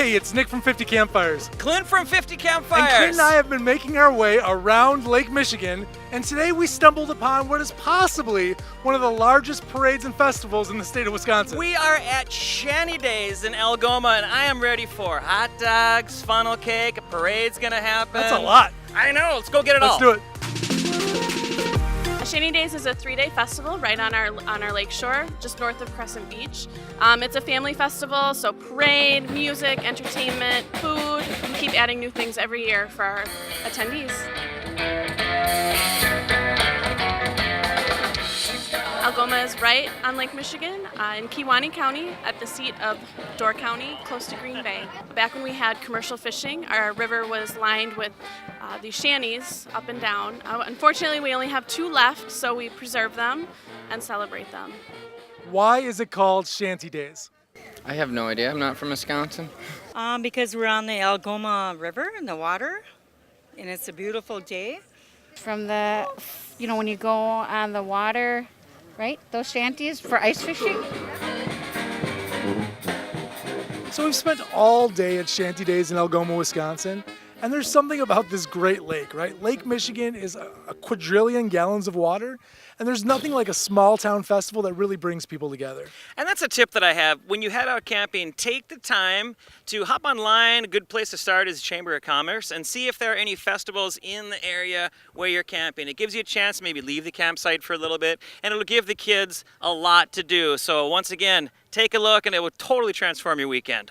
Hey, it's Nick from 50 Campfires. Clint from 50 Campfires. And Clint and I have been making our way around Lake Michigan, and today we stumbled upon what is possibly one of the largest parades and festivals in the state of Wisconsin. We are at Shanty Days in Algoma, and I am ready for hot dogs, funnel cake, a parade's gonna happen. That's a lot. I know, let's go get it all. Let's do it. Shanty Days is a 3-day festival right on our lake shore, just north of Crescent Beach. It's a family festival, so parade, music, entertainment, food. We keep adding new things every year for our attendees. Algoma is right on Lake Michigan in Kewaunee County at the seat of Door County, close to Green Bay. Back when we had commercial fishing, our river was lined with these shanties up and down. Unfortunately, we only have 2 left, so we preserve them and celebrate them. Why is it called Shanty Days? I have no idea. I'm not from Wisconsin. Because we're on the Algoma River in the water, and it's a beautiful day. From the, when you go on the water, right? Those shanties for ice fishing. So we've spent all day at Shanty Days in Algoma, Wisconsin, and there's something about this great lake, right? Lake Michigan is a quadrillion gallons of water, and there's nothing like a small town festival that really brings people together. And that's a tip that I have. When you head out camping, take the time to hop online. A good place to start is Chamber of Commerce and see if there are any festivals in the area where you're camping. It gives you a chance to maybe leave the campsite for a little bit, and it'll give the kids a lot to do. So once again, take a look and it will totally transform your weekend.